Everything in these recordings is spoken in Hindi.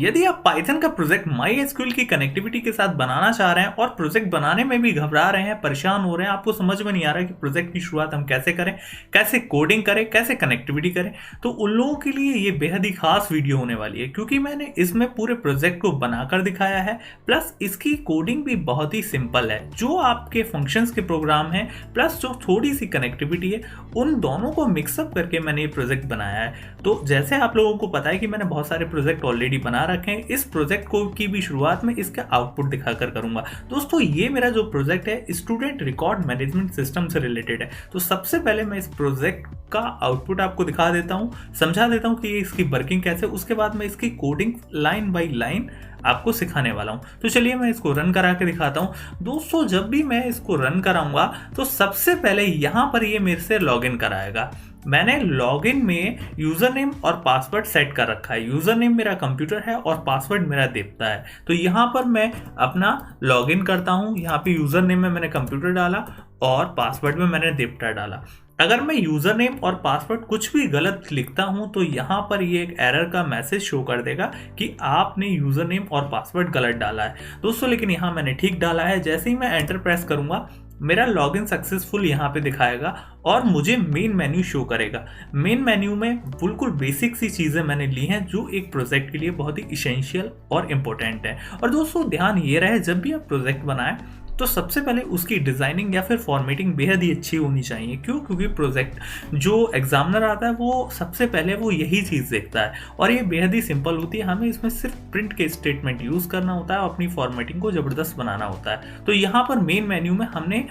यदि आप पाइथन का प्रोजेक्ट MySQL की कनेक्टिविटी के साथ बनाना चाह रहे हैं और प्रोजेक्ट बनाने में भी घबरा रहे हैं, परेशान हो रहे हैं, आपको समझ में नहीं आ रहा है कि प्रोजेक्ट की शुरुआत हम कैसे करें, कैसे कोडिंग करें, कैसे कनेक्टिविटी करें, तो उन लोगों के लिए ये बेहद ही खास वीडियो होने वाली है, क्योंकि मैंने इसमें पूरे प्रोजेक्ट को बनाकर दिखाया है। प्लस इसकी कोडिंग भी बहुत ही सिंपल है। जो आपके फंक्शंस के प्रोग्राम हैं प्लस जो थोड़ी सी कनेक्टिविटी है, उन दोनों को मिक्सअप करके मैंने ये प्रोजेक्ट बनाया है। तो जैसे आप लोगों को पता है कि मैंने बहुत सारे प्रोजेक्ट ऑलरेडी बना रखे हैं, इस प्रोजेक्ट को की भी शुरुआत में इसका आउटपुट दिखाकर करूंगा। दोस्तों, ये मेरा जो प्रोजेक्ट है स्टूडेंट रिकॉर्ड मैनेजमेंट सिस्टम से रिलेटेड है। तो सबसे पहले मैं इस प्रोजेक्ट का आउटपुट आपको दिखा देता हूं, समझा देता हूं कि इसकी वर्किंग कैसे, उसके बाद मैं इसकी कोडिंग लाइन बाय लाइन आपको सिखाने वाला हूं। तो चलिए मैं इसको रन करा के दिखाता हूं। दोस्तों, जब भी मैं इसको रन कराऊंगा तो सबसे पहले यहां पर ये मेरे से लॉगिन कराएगा। मैंने लॉगिन में यूजर नेम और पासवर्ड सेट कर रखा है। यूजर नेम मेरा कंप्यूटर है और पासवर्ड मेरा देवता है। तो यहाँ पर मैं अपना लॉगिन करता हूँ। यहाँ पे यूजर नेम में मैंने कंप्यूटर डाला और पासवर्ड में मैंने देवता डाला। अगर मैं यूजर नेम और पासवर्ड कुछ भी गलत लिखता हूं तो यहाँ पर ये एक एरर का मैसेज शो कर देगा कि आपने यूजर नेम और पासवर्ड गलत डाला है। दोस्तों, लेकिन यहाँ मैंने ठीक डाला है। जैसे ही मैं एंटर प्रेस करूंगा मेरा लॉगिन सक्सेसफुल यहाँ पे दिखाएगा और मुझे मेन मेन्यू शो करेगा। मेन मेन्यू में बिल्कुल बेसिक सी चीज़ें मैंने ली हैं जो एक प्रोजेक्ट के लिए बहुत ही इसेंशियल और इम्पोर्टेंट है। और दोस्तों, ध्यान ये रहे, जब भी आप प्रोजेक्ट बनाएं तो सबसे पहले उसकी डिज़ाइनिंग या फिर फॉर्मेटिंग बेहद ही अच्छी होनी चाहिए। क्यों? क्योंकि प्रोजेक्ट जो एग्जामिनर आता है वो सबसे पहले वो यही चीज़ देखता है और ये बेहद ही सिंपल होती है। हमें इसमें सिर्फ प्रिंट के स्टेटमेंट यूज़ करना होता है और अपनी फॉर्मेटिंग को ज़बरदस्त बनाना होता है। तो यहाँ पर मेन मेन्यू में हमने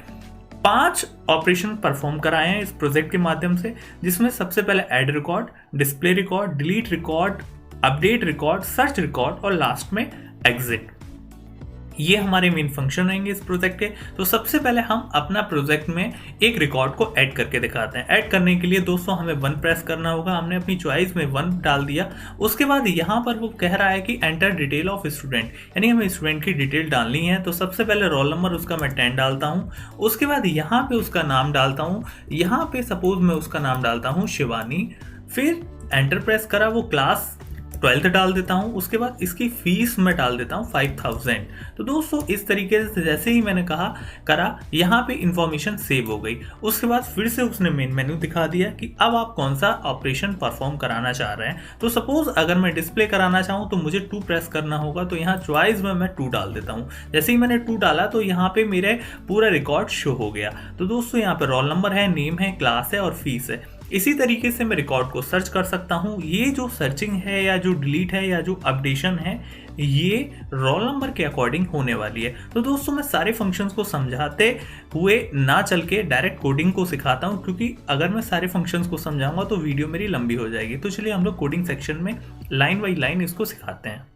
5 ऑपरेशन परफॉर्म कराए हैं इस प्रोजेक्ट के माध्यम से, जिसमें सबसे पहले add record, display record, delete record, update record, search record और लास्ट में एग्जिट। ये हमारे मेन फंक्शन रहेंगे इस प्रोजेक्ट के। तो सबसे पहले हम अपना प्रोजेक्ट में एक रिकॉर्ड को ऐड करके दिखाते हैं। ऐड करने के लिए दोस्तों हमें 1 प्रेस करना होगा। हमने अपनी चॉइस में 1 डाल दिया। उसके बाद यहाँ पर वो कह रहा है कि एंटर डिटेल ऑफ स्टूडेंट, यानी हमें स्टूडेंट की डिटेल डालनी है। तो सबसे पहले रोल नंबर उसका मैं 10 डालता हूँ। उसके बाद यहाँ पे उसका नाम डालता हूँ। यहाँ पे सपोज मैं उसका नाम डालता हूँ शिवानी। फिर एंटर प्रेस करा, वो क्लास 12th डाल देता हूँ। उसके बाद इसकी फीस मैं डाल देता हूँ 5000। तो दोस्तों, इस तरीके से जैसे ही मैंने करा यहाँ पे इंफॉर्मेशन सेव हो गई। उसके बाद फिर से उसने मेन मेन्यू दिखा दिया कि अब आप कौन सा ऑपरेशन परफॉर्म कराना चाह रहे हैं। तो सपोज अगर मैं डिस्प्ले कराना चाहूँ तो मुझे 2 प्रेस करना होगा। तो यहाँ चॉइस में मैं 2 डाल देता हूँ। जैसे ही मैंने 2 डाला तो यहाँ पे मेरे पूरा रिकॉर्ड शो हो गया। तो दोस्तों, यहाँ पे रोल नंबर है, नेम है, क्लास है और फीस है। इसी तरीके से मैं रिकॉर्ड को सर्च कर सकता हूँ। ये जो सर्चिंग है या जो डिलीट है या जो अपडेशन है, ये रोल नंबर के अकॉर्डिंग होने वाली है। तो दोस्तों, मैं सारे फंक्शंस को समझाते हुए ना चल के डायरेक्ट कोडिंग को सिखाता हूँ, क्योंकि अगर मैं सारे फंक्शंस को समझाऊंगा तो वीडियो मेरी लंबी हो जाएगी। तो चलिए हम लोग कोडिंग सेक्शन में लाइन बाई लाइन इसको सिखाते हैं।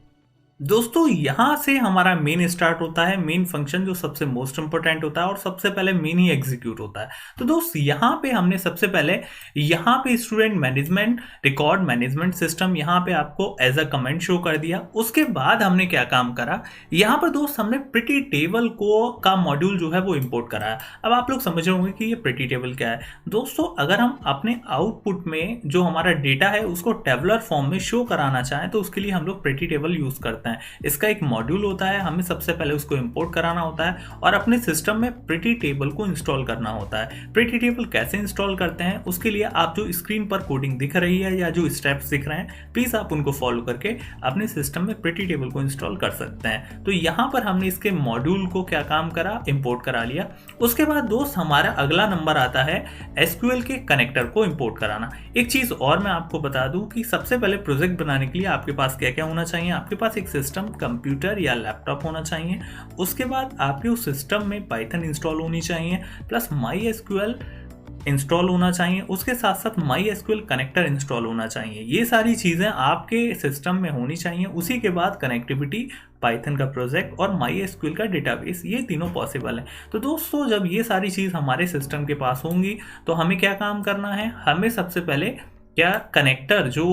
दोस्तों, यहाँ से हमारा मेन स्टार्ट होता है, मेन फंक्शन जो सबसे मोस्ट इंपॉर्टेंट होता है और सबसे पहले मेन ही एग्जीक्यूट होता है। तो दोस्त, यहाँ पे हमने सबसे पहले यहाँ पे student management record management system यहाँ पे आपको एज अ कमेंट शो कर दिया। उसके बाद हमने क्या काम करा, यहाँ पर दोस्त हमने प्रिटी टेबल का मॉड्यूल जो है वो इम्पोर्ट कराया। अब आप लोग समझ रहे होंगे कि ये प्रिटी टेबल क्या है। दोस्तों, अगर हम अपने आउटपुट में जो हमारा डेटा है उसको टेबलर फॉर्म में शो कराना चाहें तो उसके लिए हम लोग प्रिटी टेबल यूज करते हैं। इसका एक मॉड्यूल होता है, हमें सबसे पहले उसको इंपोर्ट कराना होता है और अपने सिस्टम में प्रिटी टेबल को इंस्टॉल करना होता है। प्रिटी टेबल कैसे इंस्टॉल करते हैं, उसके लिए आप जो स्क्रीन पर कोडिंग दिख रही है या जो स्टेप्स दिख रहे हैं, प्लीज आप उनको फॉलो करके अपने सिस्टम में प्रिटी टेबल को इंस्टॉल कर सकते हैं। तो यहाँ पर हमने इसके मॉड्यूल को क्या काम करा, इंपोर्ट करा लिया। उसके बाद दोस्त हमारा अगला नंबर आता है एसक्यूएल के कनेक्टर को इंपोर्ट कराना। एक चीज और मैं आपको बता दूं कि सबसे पहले प्रोजेक्ट बनाने के लिए आपके पास क्या क्या होना चाहिए। आपके पास एक सिस्टम, कंप्यूटर या लैपटॉप होना चाहिए। उसके बाद आपके उस सिस्टम में पाइथन इंस्टॉल होनी चाहिए, प्लस MySQL इंस्टॉल होना चाहिए। उसके साथ साथ MySQL कनेक्टर इंस्टॉल होना चाहिए। ये सारी चीज़ें आपके सिस्टम में होनी चाहिए। उसी के बाद कनेक्टिविटी, पाइथन का प्रोजेक्ट और MySQL का डेटाबेस, ये तीनों पॉसिबल है। तो दोस्तों, जब ये सारी चीज़ हमारे सिस्टम के पास होंगी तो हमें क्या काम करना है, हमें सबसे पहले क्या कनेक्टर जो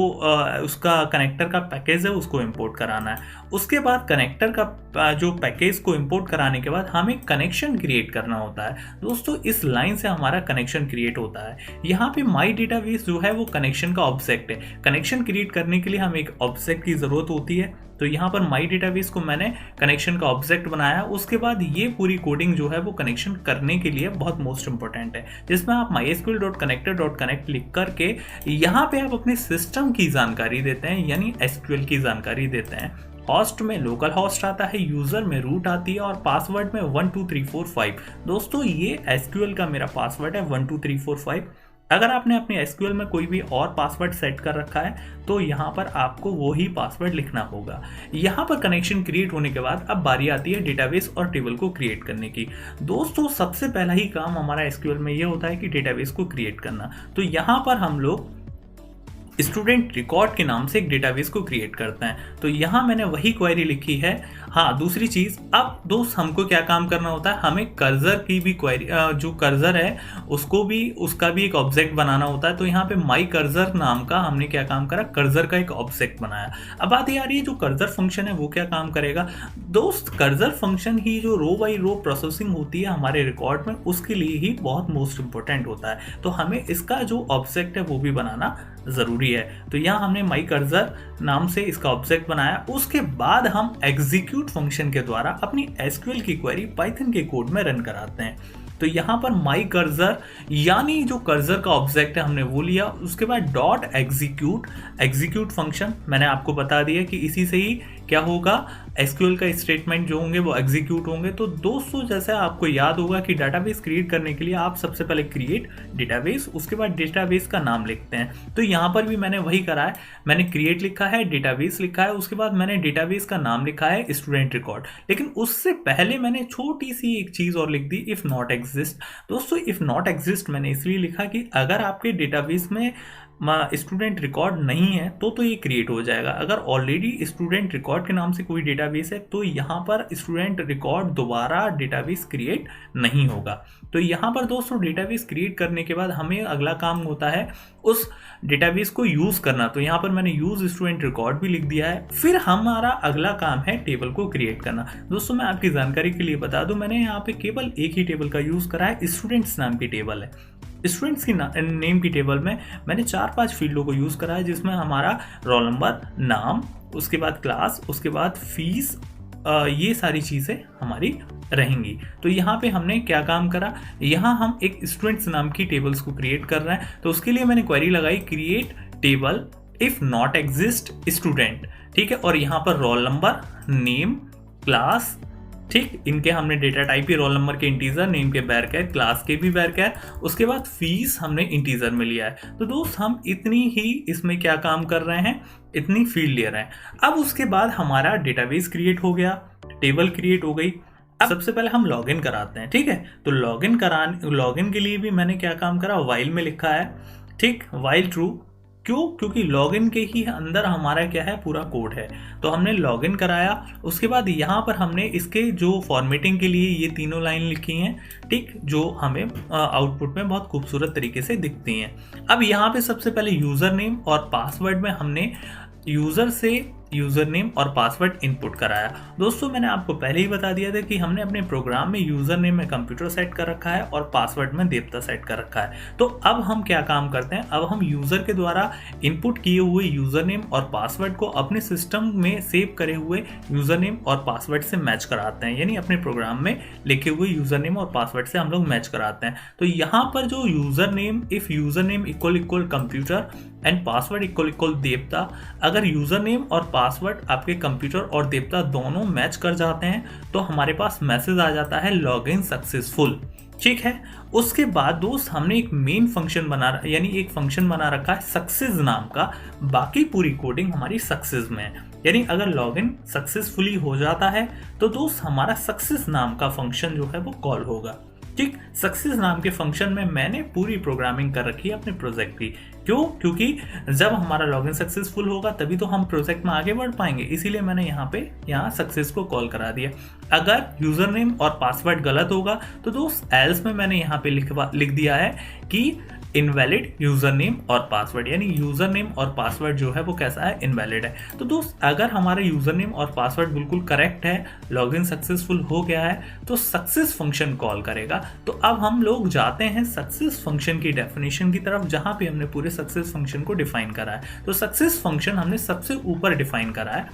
उसका कनेक्टर का पैकेज है उसको इंपोर्ट कराना है। उसके बाद कनेक्टर का जो पैकेज को इंपोर्ट कराने के बाद हमें कनेक्शन क्रिएट करना होता है। दोस्तों, इस लाइन से हमारा कनेक्शन क्रिएट होता है। यहाँ पे माई डेटाबेस जो है वो कनेक्शन का ऑब्जेक्ट है। कनेक्शन क्रिएट करने के लिए हमें एक ऑब्जेक्ट की ज़रूरत होती है। तो यहाँ पर माई डेटाबेस को मैंने कनेक्शन का ऑब्जेक्ट बनाया। उसके बाद ये पूरी कोडिंग जो है वो कनेक्शन करने के लिए बहुत मोस्ट इंपॉर्टेंट है, जिसमें आप mysql.connector.connect लिख करके यहाँ पे आप अपने सिस्टम की जानकारी देते हैं, यानी एसक्यूएल की जानकारी देते हैं। हॉस्ट में लोकल हॉस्ट आता है, यूजर में रूट आती है और पासवर्ड में 12345। दोस्तों ये एसक्यूएल का मेरा पासवर्ड है 12345। अगर आपने अपने एसक्यूएल में कोई भी और पासवर्ड सेट कर रखा है तो यहाँ पर आपको वो ही पासवर्ड लिखना होगा। यहाँ पर कनेक्शन क्रिएट होने के बाद अब बारी आती है डेटाबेस और टेबल को क्रिएट करने की। दोस्तों सबसे पहला ही काम हमारा एसक्यूएल में ये होता है कि डेटाबेस को क्रिएट करना। तो यहाँ पर हम लोग स्टूडेंट रिकॉर्ड के नाम से एक डेटाबेस को क्रिएट करते हैं। तो यहाँ मैंने वही क्वेरी लिखी है। हाँ, दूसरी चीज, अब दोस्त हमको क्या काम करना होता है, हमें कर्सर की भी क्वेरी, जो कर्सर है उसका भी एक ऑब्जेक्ट बनाना होता है। तो यहाँ पे माई कर्सर नाम का हमने क्या काम करा, कर्सर का एक ऑब्जेक्ट बनाया। अब बात ये आ रही है जो कर्सर फंक्शन है वो क्या काम करेगा। दोस्त कर्सर फंक्शन ही जो रो बाई रो प्रोसेसिंग होती है हमारे रिकॉर्ड में, उसके लिए ही बहुत मोस्ट इंपॉर्टेंट होता है। तो हमें इसका जो ऑब्जेक्ट है वो भी बनाना जरूरी है। तो यहाँ हमने माई कर्सर नाम से इसका ऑब्जेक्ट बनाया। उसके बाद हम एग्जीक्यूट फंक्शन के द्वारा अपनी एसक्यूएल की क्वेरी पाइथन के कोड में रन कराते हैं। तो यहाँ पर माई कर्सर यानी जो कर्सर का ऑब्जेक्ट है हमने वो लिया। उसके बाद डॉट एग्जीक्यूट फंक्शन मैंने आपको बता दिया कि इसी से ही क्या होगा, एसक्यूएल का स्टेटमेंट जो होंगे वो एग्जीक्यूट होंगे। तो दोस्तों जैसे आपको याद होगा कि डेटाबेस क्रिएट करने के लिए आप सबसे पहले क्रिएट डेटाबेस, उसके बाद डेटाबेस का नाम लिखते हैं। तो यहाँ पर भी मैंने वही करा है, मैंने क्रिएट लिखा है, डेटाबेस लिखा है, उसके बाद मैंने डेटाबेस का नाम लिखा है स्टूडेंट रिकॉर्ड। लेकिन उससे पहले मैंने छोटी सी एक चीज और लिख दी, इफ नॉट एग्जिस्ट। दोस्तों इफ नॉट एग्जिस्ट मैंने इसलिए लिखा कि अगर आपके डेटाबेस में स्टूडेंट रिकॉर्ड नहीं है तो ये क्रिएट हो जाएगा। अगर ऑलरेडी स्टूडेंट रिकॉर्ड के नाम से कोई डेटाबेस है तो यहाँ पर स्टूडेंट रिकॉर्ड दोबारा डेटाबेस क्रिएट नहीं होगा। तो यहाँ पर दोस्तों डेटाबेस क्रिएट करने के बाद हमें अगला काम होता है उस डेटाबेस को यूज करना। तो यहाँ पर मैंने यूज स्टूडेंट रिकॉर्ड भी लिख दिया है। फिर हमारा अगला काम है टेबल को क्रिएट करना। दोस्तों मैं आपकी जानकारी के लिए बता दूं, मैंने यहाँ पे केवल एक ही टेबल का यूज करा है, स्टूडेंट्स नाम की टेबल है। स्टूडेंट्स की नेम की टेबल में मैंने 4-5 फील्डों को यूज करा है, जिसमें हमारा रोल नंबर, नाम, उसके बाद क्लास, उसके बाद फीस, ये सारी चीजें हमारी रहेंगी। तो यहाँ पे हमने क्या काम करा, यहाँ हम एक स्टूडेंट्स नाम की टेबल्स को क्रिएट कर रहे हैं। तो उसके लिए मैंने क्वेरी लगाई create table if not exist student, ठीक है। और यहाँ पर रोल नंबर, नेम, क्लास, ठीक, इनके हमने डेटा टाइप ही रोल नंबर के इंटीजर, नेम के बैरकैर, क्लास के भी बैरकैर, उसके बाद फीस हमने इंटीजर में लिया है। तो दोस्त हम इतनी ही इसमें क्या काम कर रहे हैं, इतनी फील्ड ले रहे हैं। अब उसके बाद हमारा डेटाबेस क्रिएट हो गया, टेबल क्रिएट हो गई। अब सबसे पहले हम लॉगिन कराते हैं, ठीक है। तो लॉगिन के लिए भी मैंने क्या काम करा, वाइल में लिखा है, ठीक, वाइल ट्रू। क्यों, क्योंकि लॉगिन के ही अंदर हमारा क्या है, पूरा कोड है। तो हमने लॉगिन कराया। उसके बाद यहाँ पर हमने इसके जो फॉर्मेटिंग के लिए ये तीनों लाइन लिखी हैं, ठीक, जो हमें आउटपुट में बहुत खूबसूरत तरीके से दिखती हैं। अब यहाँ पे सबसे पहले यूजर नेम और पासवर्ड में हमने यूजर से यूजर नेम और पासवर्ड इनपुट कराया। दोस्तों मैंने आपको पहले ही बता दिया था कि हमने अपने प्रोग्राम में यूजर नेम में कंप्यूटर सेट कर रखा है और पासवर्ड में देवता सेट कर रखा है। तो अब हम क्या काम करते हैं, अब हम यूजर के द्वारा इनपुट किए हुए यूजर नेम और पासवर्ड को अपने सिस्टम में सेव करे हुए यूजर नेम और पासवर्ड से मैच कराते हैं, यानी अपने प्रोग्राम में लिखे हुए यूजर नेम और पासवर्ड से हम लोग मैच कराते हैं। तो यहाँ पर जो user name, if user name equal computer and password equal देवता, अगर यूजर नेम और पासवर्ड आपके कंप्यूटर और देवता दोनों मैच कर जाते हैं तो हमारे पास मैसेज आ जाता है लॉगिन सक्सेसफुल, ठीक है। उसके बाद दोस्त हमने एक मेन फंक्शन यानी एक फंक्शन बना रखा है सक्सेस नाम का। बाकी पूरी कोडिंग हमारी सक्सेस में है, यानी अगर लॉगिन सक्सेसफुली हो जाता है तो दोस्त हमारा सक्सेस नाम का फंक्शन जो है वो कॉल होगा, ठीक। सक्सेस नाम के फंक्शन में मैंने पूरी प्रोग्रामिंग कर रखी है अपने प्रोजेक्ट की। क्यों, क्योंकि जब हमारा लॉगिन सक्सेसफुल होगा तभी तो हम प्रोजेक्ट में आगे बढ़ पाएंगे, इसीलिए मैंने यहाँ सक्सेस को कॉल करा दिया। अगर यूजर नेम और पासवर्ड गलत होगा तो दोस्त एल्स में मैंने यहाँ पे लिख दिया है कि इनवैलिड यूजर नेम और पासवर्ड, यानी यूजर नेम और पासवर्ड जो है वो कैसा है, इनवैलिड है। तो दोस्त अगर हमारा यूजर नेम और पासवर्ड बिल्कुल करेक्ट है, लॉगिन सक्सेसफुल हो गया है, तो सक्सेस फंक्शन कॉल करेगा। तो अब हम लोग जाते हैं सक्सेस फंक्शन की डेफिनेशन की तरफ, जहां पे हमने पूरे सक्सेस फंक्शन को डिफाइन करा है। तो सक्सेस फंक्शन हमने सबसे ऊपर डिफाइन करा है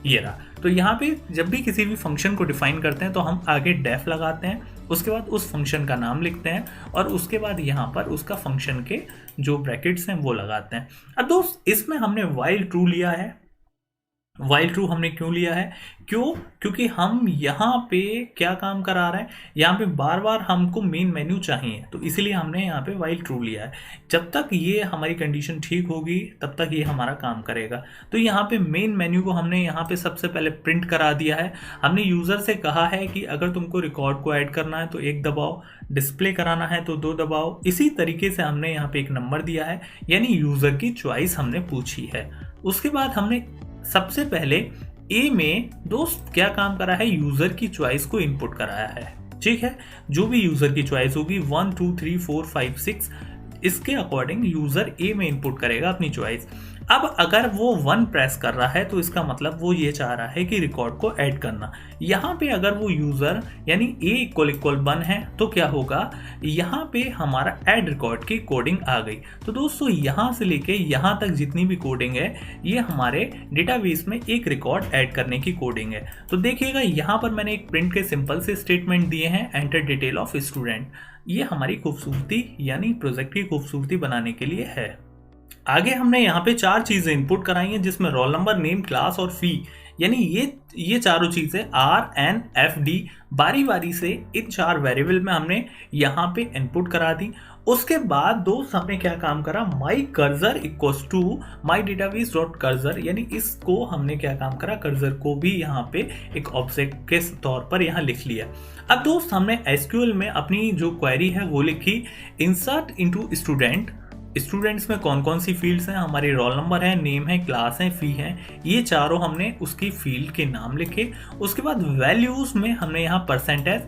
ये रहा। तो यहाँ पे जब भी किसी भी फंक्शन को डिफाइन करते हैं तो हम आगे डेफ लगाते हैं, उसके बाद उस फंक्शन का नाम लिखते हैं और उसके बाद यहाँ पर उसका फंक्शन के जो ब्रैकेट्स हैं वो लगाते हैं। अब दोस्त इसमें हमने वाइल ट्रू लिया है। वाइल ट्रू हमने क्यों लिया है? क्योंकि हम यहाँ पे क्या काम करा रहे हैं, यहाँ पे बार बार हमको मेन मेन्यू चाहिए, तो इसीलिए हमने यहाँ पे वाइल ट्रू लिया है। जब तक ये हमारी कंडीशन ठीक होगी तब तक ये हमारा काम करेगा। तो यहाँ पे मेन मेन्यू को हमने यहाँ पे सबसे पहले प्रिंट करा दिया है। हमने यूज़र से कहा है कि अगर तुमको रिकॉर्ड को ऐड करना है तो 1 दबाओ, डिस्प्ले कराना है तो 2 दबाओ। इसी तरीके से हमने यहाँ पे एक नंबर दिया है, यानी यूज़र की चॉइस हमने पूछी है। उसके बाद हमने सबसे पहले ए में दोस्त क्या काम करा है, यूजर की चॉइस को इनपुट कराया है। ठीक है, जो भी यूजर की चॉइस होगी 1 2 3 4 5 6 इसके अकॉर्डिंग यूजर ए में इनपुट करेगा अपनी चॉइस। अब अगर वो 1 प्रेस कर रहा है तो इसका मतलब वो ये चाह रहा है कि रिकॉर्ड को ऐड करना। यहाँ पे अगर वो यूजर यानी ए इक्वल 1 है तो क्या होगा, यहाँ पे हमारा ऐड रिकॉर्ड की कोडिंग आ गई। तो दोस्तों यहाँ से लेके यहाँ तक जितनी भी कोडिंग है ये हमारे डेटाबेस में एक रिकॉर्ड ऐड करने की कोडिंग है। तो देखिएगा यहाँ पर मैंने एक प्रिंट के सिंपल से स्टेटमेंट दिए हैं, एंटर डिटेल ऑफ स्टूडेंट। ये हमारी खूबसूरती यानी प्रोजेक्ट की खूबसूरती बनाने के लिए है। आगे हमने यहाँ पे 4 चीजें इनपुट कराई हैं, जिसमें रोल नंबर, नेम, क्लास और फी, यानी ये चारों चीजें RNFD बारी बारी से इन 4 वेरिएबल में हमने यहाँ पे इनपुट करा दी। उसके बाद दोस्त हमने क्या काम करा, my cursor equals to my database dot cursor, यानी इसको हमने क्या काम करा, कर्जर को भी यहाँ पे एक ऑब्जेक्ट के तौर पर यहाँ लिख लिया। अब दोस्त हमने SQL में अपनी जो क्वेरी है वो लिखी, इंसर्ट इनटू स्टूडेंट। स्टूडेंट्स में कौन कौन सी फील्ड्स हैं, हमारी रोल नंबर है, नेम है, क्लास है, फी है, ये चारों हमने उसकी फील्ड के नाम लिखे। उसके बाद वैल्यूज में हमने यहाँ परसेंटेज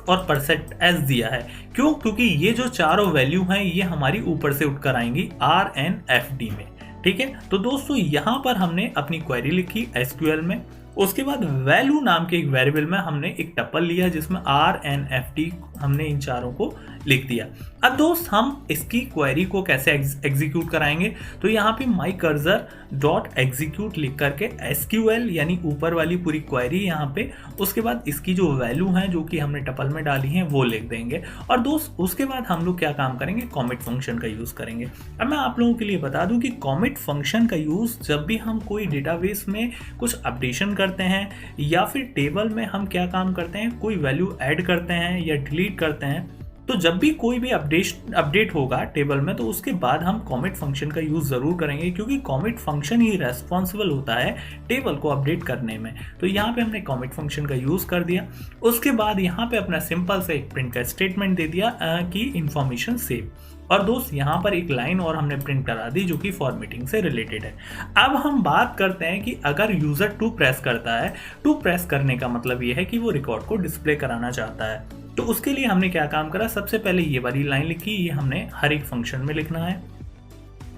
और परसेंटेज दिया है। क्योंकि ये जो चारों वैल्यू हैं ये हमारी ऊपर से उठकर आएंगी RNFD में। ठीक है, तो दोस्तों यहाँ पर हमने अपनी क्वेरी लिखी SQL में। उसके बाद वैल्यू नाम के एक वेरिएबल में हमने एक टपल लिया जिसमें RNFD हमने इन चारों को लिख दिया। अब दोस्त हम इसकी क्वेरी को कैसे एग्जीक्यूट कराएंगे, तो यहाँ पे माई कर्जर डॉट एग्जीक्यूट लिख करके SQL यानी ऊपर वाली पूरी क्वेरी यहाँ पे, उसके बाद इसकी जो वैल्यू है जो कि हमने टपल में डाली है वो लिख देंगे। और दोस्त उसके बाद हम लोग क्या काम करेंगे, कॉमिट फंक्शन का यूज करेंगे। अब मैं आप लोगों के लिए बता दूं कि कॉमिट फंक्शन का यूज जब भी हम कोई डेटाबेस में कुछ अपडेशन करते हैं या फिर टेबल में हम क्या काम करते हैं, कोई वैल्यू ऐड करते हैं या डिलीट करते हैं, तो जब भी कोई भी अपडेट होगा टेबल में तो उसके बाद हम कॉमिट फंक्शन का यूज जरूर करेंगे, क्योंकि कॉमिट फंक्शन ही रेस्पॉन्सिबल होता है टेबल को अपडेट करने में। तो यहाँ पे हमने कॉमिट फंक्शन का यूज कर दिया। उसके बाद यहाँ पे अपना सिंपल से एक प्रिंट का स्टेटमेंट दे दिया कि इंफॉर्मेशन सेव। और दोस्त यहाँ पर एक लाइन और हमने प्रिंट करा दी जो कि फॉर्मेटिंग से रिलेटेड है। अब हम बात करते हैं कि अगर यूजर 2 प्रेस करता है, 2 प्रेस करने का मतलब ये है कि वो रिकॉर्ड को डिस्प्ले कराना चाहता है। तो उसके लिए हमने क्या काम करा, सबसे पहले ये वाली लाइन लिखी, ये हमने हर एक फंक्शन में लिखना है।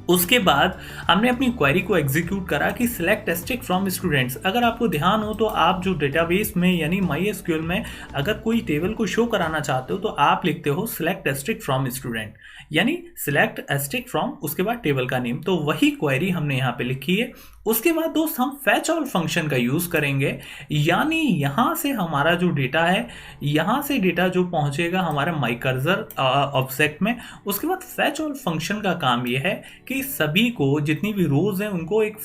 उसके बाद हमने अपनी क्वेरी को एग्जीक्यूट करा कि सिलेक्ट एस्टिक फ्रॉम स्टूडेंट्स। अगर आपको ध्यान हो तो आप जो डेटाबेस में यानी MySQL में अगर कोई टेबल को शो कराना चाहते हो तो आप लिखते हो सिलेक्ट एस्टिक फ्रॉम स्टूडेंट, यानी सिलेक्ट एस्टिक फ्रॉम उसके बाद टेबल का नेम। तो वही क्वेरी हमने यहाँ पे लिखी है। उसके बाद दोस्त हम फैच ऑल फंक्शन का यूज करेंगे, यानी यहाँ से हमारा जो डेटा है, यहाँ से डेटा जो पहुंचेगा हमारे माई कर्जर ऑब्जेक्ट में, उसके बाद फैच ऑल फंक्शन का काम ये है कि सभी को जितनी भी रोज हैं उनको एक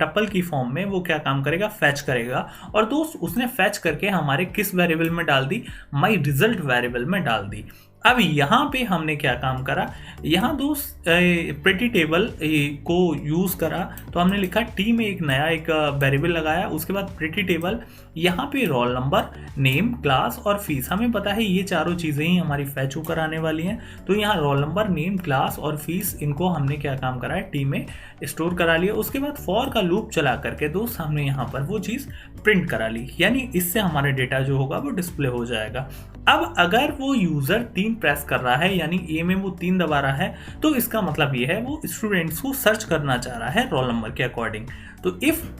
टपल की फॉर्म में वो क्या काम करेगा, फैच करेगा। और दोस्त उसने फैच करके हमारे किस वेरिएबल में डाल दी, माई रिजल्ट वेरिएबल में डाल दी। अब यहाँ पे हमने क्या काम करा, यहाँ दोस्त प्रिटी टेबल को यूज करा, तो हमने लिखा टी में एक नया एक वेरिएबल लगाया। उसके बाद प्रिटी टेबल, यहाँ पे रोल नंबर, नेम, क्लास और फीस, हमें पता है ये चारों चीजें ही हमारी फैच होकर आने वाली हैं। तो यहाँ रोल नंबर, नेम, क्लास और फीस, इनको हमने क्या काम करा है, टी में स्टोर करा लिया। उसके बाद फॉर का लूप चला करके दोस्त हमने यहाँ पर वो चीज प्रिंट करा ली, यानी इससे हमारा डेटा जो होगा वो डिस्प्ले हो जाएगा। अब अगर वो यूजर 3 प्रेस कर रहा है, यानी ए में वो 3 दबा रहा है, तो इसका मतलब ये है वो स्टूडेंट्स को सर्च करना चाह रहा है रोल नंबर के अकॉर्डिंग। तो इफ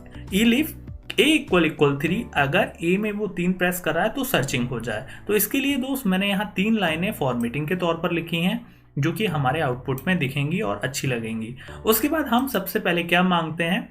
ए इक्वल 3, अगर ए में वो 3 प्रेस कर रहा है तो सर्चिंग हो जाए। तो इसके लिए दोस्त मैंने यहाँ 3 लाइनें फॉर्मेटिंग के तौर पर लिखी हैं जो कि हमारे आउटपुट में दिखेंगी और अच्छी लगेंगी। उसके बाद हम सबसे पहले क्या मांगते हैं,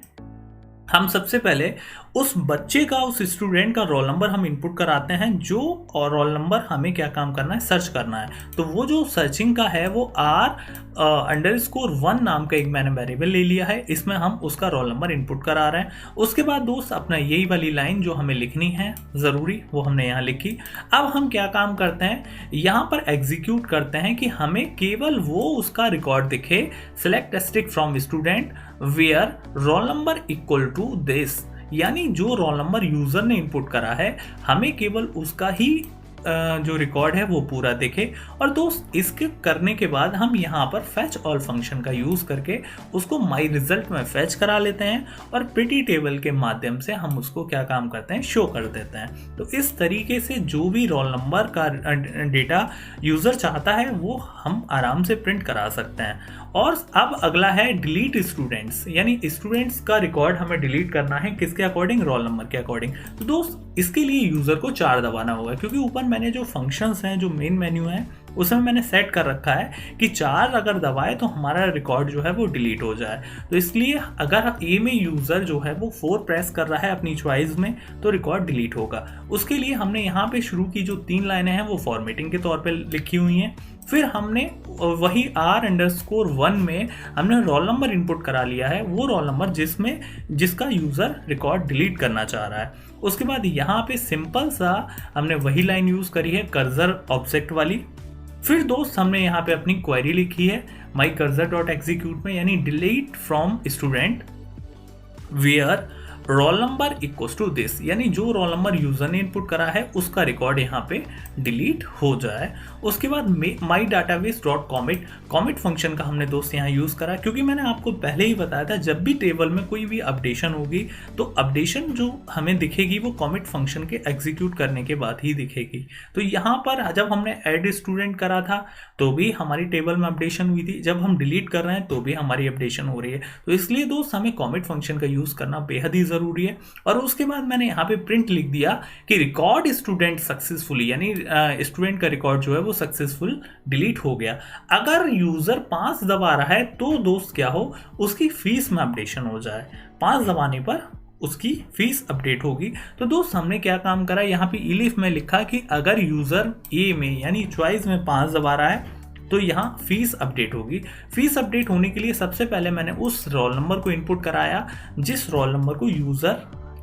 हम सबसे पहले उस बच्चे का, उस स्टूडेंट का रोल नंबर हम इनपुट कराते हैं, जो और रोल नंबर हमें क्या काम करना है, सर्च करना है। तो वो जो सर्चिंग का है वो R_1 नाम का एक मैंने वेरिएबल ले लिया है, इसमें हम उसका रोल नंबर इनपुट करा रहे हैं। उसके बाद दोस्त अपना यही वाली लाइन जो हमें लिखनी है ज़रूरी, वो हमने यहाँ लिखी। अब हम क्या काम करते हैं, यहाँ पर एग्जीक्यूट करते हैं कि हमें केवल वो उसका रिकॉर्ड दिखे, select string from student where roll number equal to this, यानी जो रोल नंबर यूजर ने इनपुट करा है हमें केवल उसका ही जो रिकॉर्ड है वो पूरा दिखे। और दोस्त इसके करने के बाद हम यहाँ पर फैच ऑल फंक्शन का यूज़ करके उसको माई रिजल्ट में फैच करा लेते हैं और प्रिटी टेबल के माध्यम से हम उसको क्या काम करते हैं, शो कर देते हैं। तो इस तरीके से जो भी रोल नंबर का डेटा यूज़र चाहता है वो हम आराम से प्रिंट करा सकते हैं। और अब अगला है डिलीट स्टूडेंट्स, यानी स्टूडेंट्स का रिकॉर्ड हमें डिलीट करना है, किसके अकॉर्डिंग, रोल नंबर के अकॉर्डिंग। तो दोस्त इसके लिए यूज़र को 4 दबाना होगा, क्योंकि ऊपर मैंने जो फंक्शंस हैं, जो मेन मेन्यू है उसमें मैंने सेट कर रखा है कि 4 अगर दबाए तो हमारा रिकॉर्ड जो है वो डिलीट हो जाए। तो इसलिए अगर ए में यूज़र जो है वो 4 प्रेस कर रहा है अपनी चॉइस में तो रिकॉर्ड डिलीट होगा। उसके लिए हमने यहाँ पे शुरू की जो 3 लाइनें हैं वो फॉर्मेटिंग के तौर पे लिखी हुई हैं। फिर हमने वही R_1 में हमने रोल नंबर इनपुट करा लिया है, वो रोल नंबर जिसका यूज़र रिकॉर्ड डिलीट करना चाह रहा है। उसके बाद यहाँ पे सिंपल सा हमने वही लाइन यूज़ करी है, कर्सर ऑब्जेक्ट वाली। फिर दोस्त हमने यहाँ पे अपनी क्वेरी लिखी है माई कर्सर डॉट एग्जीक्यूट में, यानी delete from student where roll number equals to this, यानी जो रोल नंबर यूजर ने इनपुट करा है उसका रिकॉर्ड यहाँ पे डिलीट हो जाए। उसके बाद माई डाटाबेस डॉट कॉमिट फंक्शन का हमने दोस्त यहाँ यूज करा, क्योंकि मैंने आपको पहले ही बताया था जब भी टेबल में कोई भी अपडेशन होगी तो अपडेशन जो हमें दिखेगी वो कॉमिट फंक्शन के एग्जीक्यूट करने के बाद ही दिखेगी। तो यहाँ पर जब हमने ऐड स्टूडेंट करा था तो भी हमारी टेबल में अपडेशन हुई थी, जब हम डिलीट कर रहे हैं तो भी हमारी अपडेशन हो रही है। तो इसलिए दोस्त हमें कॉमिट फंक्शन का यूज करना बेहद ही जरूरी है। और उसके बाद मैंने यहाँ पे प्रिंट लिख दिया कि रिकॉर्ड स्टूडेंट सक्सेसफुली, यानी स्टूडेंट का रिकॉर्ड जो है वो सक्सेसफुल डिलीट हो गया। अगर यूजर 5 दबा रहा है तो दोस्त क्या हो, उसकी फीस में अपडेशन हो जाए, 5 दबाने पर उसकी फीस अपडेट होगी। तो दोस्त हमने क्या काम करा, यहाँ पे इलिफ में लिखा कि अगर यूजर ए में यानी चॉइस में 5 दबा रहा है तो यहाँ फीस अपडेट होगी। फीस अपडेट होने के लिए सबसे पहले मैंने उस रोल नंबर को इनपुट कराया जिस रोल नंबर को यूज़र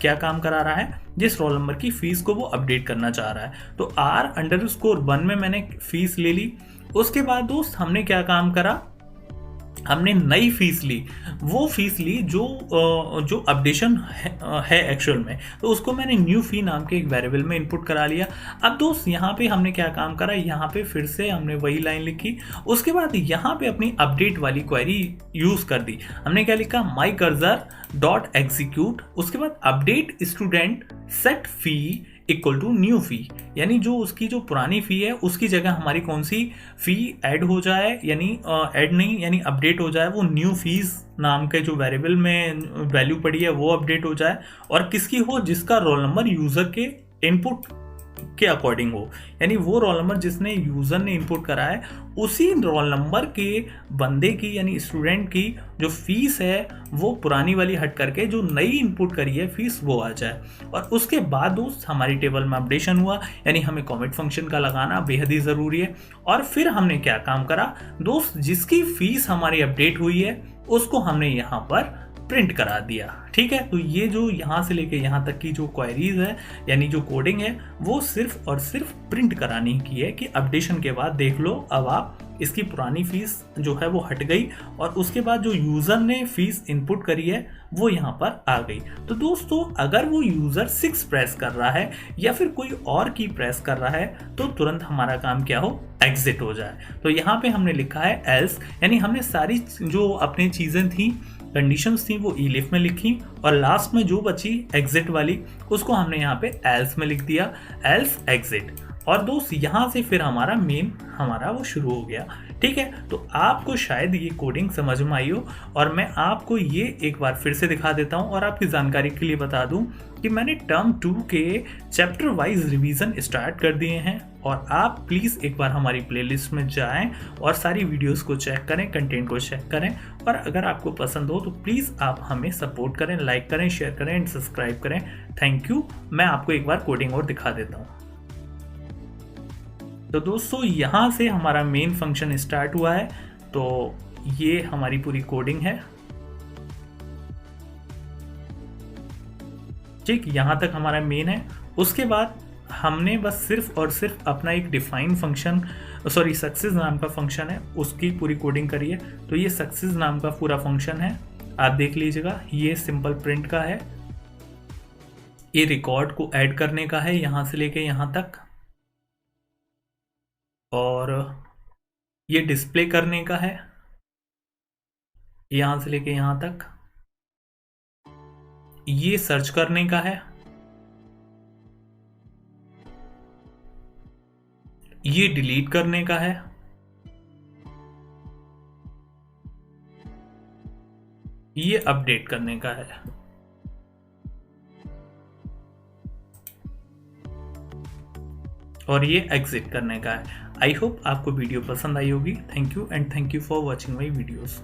क्या काम करा रहा है, जिस रोल नंबर की फीस को वो अपडेट करना चाह रहा है। तो R_1 में मैंने फीस ले ली। उसके बाद दोस्त हमने क्या काम करा, हमने नई फीस ली, वो फीस ली जो अपडेशन है एक्चुअल में, तो उसको मैंने न्यू फी नाम के एक वेरिएबल में इनपुट करा लिया। अब दोस्त यहाँ पे हमने क्या काम करा, यहाँ पे फिर से हमने वही लाइन लिखी। उसके बाद यहाँ पे अपनी अपडेट वाली क्वेरी यूज़ कर दी। हमने क्या लिखा, माई कर्सर डॉट एग्जीक्यूट, उसके बाद update student set fee equal to new fee, यानी जो उसकी जो पुरानी फ़ी है उसकी जगह हमारी कौन सी फ़ी ऐड हो जाए, यानी ऐड नहीं यानी अपडेट हो जाए, वो न्यू फीस नाम के जो वेरिएबल में वैल्यू पड़ी है वो अपडेट हो जाए। और किसकी हो, जिसका रोल नंबर यूज़र के इनपुट के अकॉर्डिंग हो, यानी वो रोल नंबर जिसने यूज़र ने इनपुट करा है उसी रोल नंबर के बंदे की यानी स्टूडेंट की जो फीस है वो पुरानी वाली हट करके जो नई इनपुट करी है फीस वो आ जाए। और उसके बाद दोस्त हमारी टेबल में अपडेशन हुआ, यानी हमें कॉमिट फंक्शन का लगाना बेहद ही ज़रूरी है। और फिर हमने क्या काम करा दोस्त, जिसकी फीस हमारी अपडेट हुई है उसको हमने यहाँ पर प्रिंट करा दिया। ठीक है, तो ये जो यहाँ से लेके यहाँ तक की जो क्वेरीज है यानी जो कोडिंग है वो सिर्फ और सिर्फ प्रिंट कराने की है कि अपडेशन के बाद देख लो अब आप इसकी पुरानी फीस जो है वो हट गई और उसके बाद जो यूज़र ने फीस इनपुट करी है वो यहाँ पर आ गई। तो दोस्तों अगर वो यूज़र 6 प्रेस कर रहा है या फिर कोई और की प्रेस कर रहा है तो तुरंत हमारा काम क्या हो, एग्जिट हो जाए। तो यहाँ पे हमने लिखा है एल्स, यानी हमने सारी जो अपनी चीज़ें थी कंडीशंस थी वो इलिफ में लिखी और लास्ट में जो बची एग्जिट वाली उसको हमने यहाँ पे एल्स में लिख दिया, एल्स एग्जिट। और दोस्त यहाँ से फिर हमारा मेन वो शुरू हो गया। ठीक है, तो आपको शायद ये कोडिंग समझ में आई हो और मैं आपको ये एक बार फिर से दिखा देता हूँ और आपकी जानकारी के लिए बता दूँ कि मैंने टर्म 2 के चैप्टर वाइज रिवीजन स्टार्ट कर दिए हैं। और आप प्लीज़ एक बार हमारी प्लेलिस्ट में जाएं और सारी वीडियोस को चेक करें, कंटेंट को चेक करें, और अगर आपको पसंद हो तो प्लीज़ आप हमें सपोर्ट करें, लाइक करें, शेयर करें एंड सब्सक्राइब करें। Thank you. मैं आपको एक बार कोडिंग और दिखा देता हूँ। तो दोस्तों यहाँ से हमारा मेन फंक्शन स्टार्ट हुआ है। तो ये हमारी पूरी कोडिंग है। ठीक, यहाँ तक हमारा मेन है। उसके बाद हमने बस सिर्फ और सिर्फ अपना एक डिफाइन फंक्शन, सॉरी सक्सेस नाम का फंक्शन है, उसकी पूरी कोडिंग करी है। तो ये सक्सेस नाम का पूरा फंक्शन है, आप देख लीजिएगा। ये सिंपल प्रिंट का है, ये रिकॉर्ड को ऐड करने का है यहाँ से लेके यहाँ तक, और ये डिस्प्ले करने का है यहाँ से लेके यहाँ तक, ये सर्च करने का है, ये डिलीट करने का है, ये अपडेट करने का है। और ये एग्जिट करने का है। आई होप आपको वीडियो पसंद आई होगी। Thank you and thank you for watching my videos.